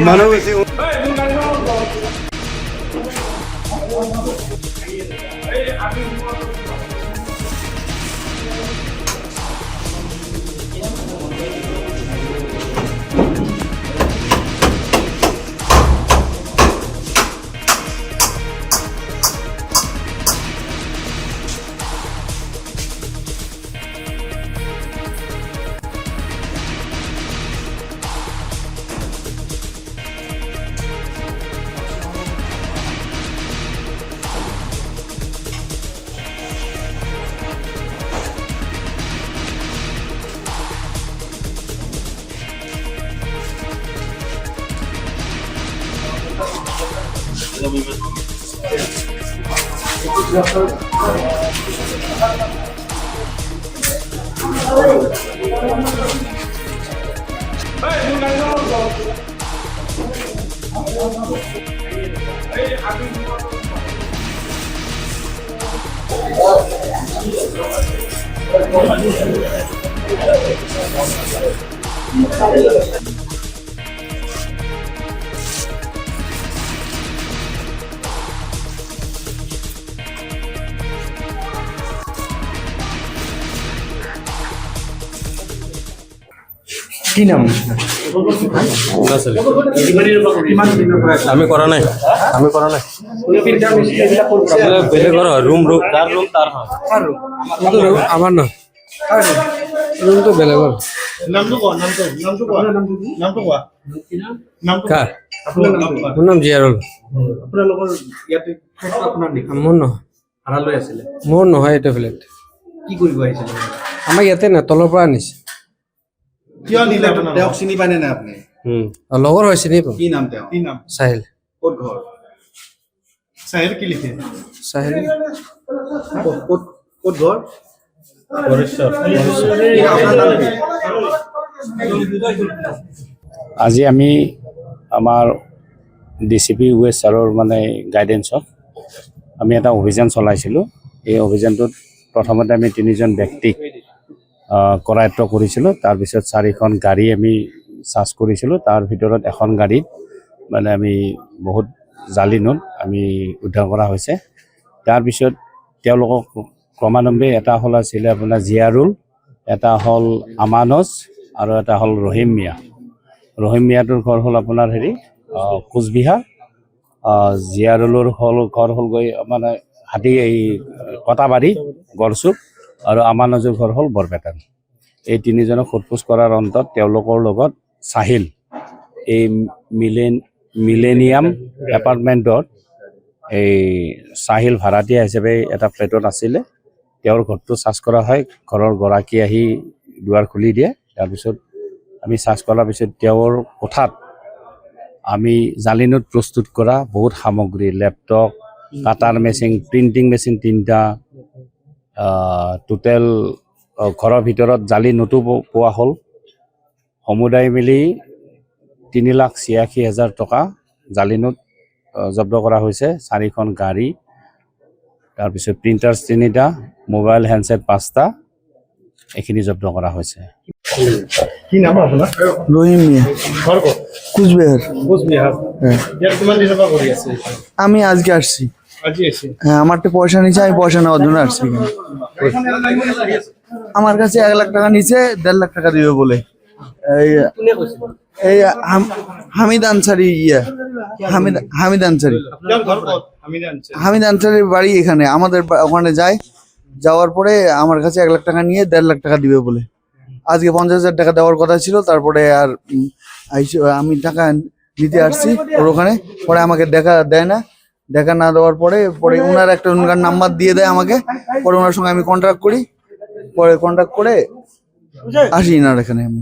Mano বেশি কি নাম আমি কৰা নাই বেলেগৰ ৰুম তাৰ ৰুম তাৰ আমাৰ না ৰুম তো বেলেগৰ মোৰ নাম জিয়াৰুল মোৰ নহয় এইটো ফ্লেট আমাৰ ইয়াতে না তলৰ পৰা আনিছে কিয় নিলে আপোনাৰ তেওঁক চিনি পায় না আপুনি লগৰ হয় চিনি পাওঁ কি নাম তেওঁ কি নাম সাহিল ক'ত ঘৰ সাহিল কি লিখে সাহিল ক'ত ঘৰ আজি আমি আমাৰ ডিচিপি ৱেষ্ট ছাৰৰ মানে গাইডেন্সত আমি এটা অভিযান চলাইছিলোঁ। এই অভিযানটোত প্ৰথমতে আমি 3জন ব্যক্তিক কৰায়ত্ব কৰিছিলোঁ। তাৰপিছত 4খন গাড়ী আমি চাৰ্জ কৰিছিলোঁ। তাৰ ভিতৰত এখন গাড়ীত মানে আমি বহুত জালি নোট আমি উদ্ধাৰ কৰা হৈছে। তাৰপিছত তেওঁলোকক ক্ৰমান্বয়ে এটা হ'ল আছিলে আপোনাৰ জিয়াৰুল, এটা হ'ল আমানজ আৰু এটা হ'ল ৰহিম মিয়া। ৰহিম মিয়াটোৰ ঘৰ হ'ল আপোনাৰ কোচবিহাৰ, জিয়াৰুলৰ ঘৰ হ'ল গৈ মানে এই কটাবাৰী গড়চুক আৰু আমানজৰ ঘৰ হ'ল বৰপেটাত। এই 3জনক সোধপোছ কৰাৰ অন্তত তেওঁলোকৰ লগত সাহিল এই মিলেনিয়াম এপাৰ্টমেণ্টত এই সাহিল ভাড়াতীয়া হিচাপে এটা ফ্লেটত আছিলে। তেওঁৰ ঘৰটো চাৰ্জ কৰা হয়। ঘৰৰ গৰাকী আহি দুৱাৰ খুলি দিয়ে। তাৰপিছত আমি চাৰ্জ কৰাৰ পিছত তেওঁৰ কোঠাত আমি জালি নোট প্ৰস্তুত কৰা বহুত সামগ্ৰী, লেপটপ, কাটাৰ মেচিন, প্ৰিণ্টিং মেচিন 3টা, টোটেল ঘৰৰ ভিতৰত জালি নোটো পোৱা হ'ল। সমুদায় মিলি 3,86,000 টকা জালি নোট জব্দ কৰা হৈছে। 4খন গাড়ী, তাৰপিছত প্ৰিণ্টাৰ্ছ 3টা, মোবাইল হেণ্ডছেট 5টা, এইখিনি জব্দ কৰা হৈছে। কি নাম আপোনাৰ ৰহিম মিয়া ঘৰ ক'ত কুচবিহাৰ ইয়াত কিমান দিনৰ পৰা কৰি আছে আমি আজকে আসছি আজি আছে হ্যাঁ আমার তো পয়সা নিচে আমি পয়সা নেওয়ার জন্য আসছি আমার কাছে 1 লাখ টাকা নিচে 1.5 লাখ টাকা দিবে বলে এই হামিদ আনসারি হামিদ আনসারি হামিদ আনসারির বাড়ি এখানে আমাদের ওখানে যায়। যাওয়ার পরে আমার কাছে 1 লাখ টাকা নিয়ে 1.5 লাখ টাকা দিবে বলে আজকে 50,000 টাকা দেওয়ার কথা ছিল। তারপরে আর আমি টাকা নিতে আসছি ওর ওখানে, পরে আমাকে দেখা দেয় না। দেখা না দেওয়ার পরে ওনার একটা ওনার নাম্বার দিয়ে দেয় আমাকে। পরে ওনার সঙ্গে আমি কন্ট্যাক্ট করি, পরে কন্ট্যাক্ট করে আসি না এখানে আমি।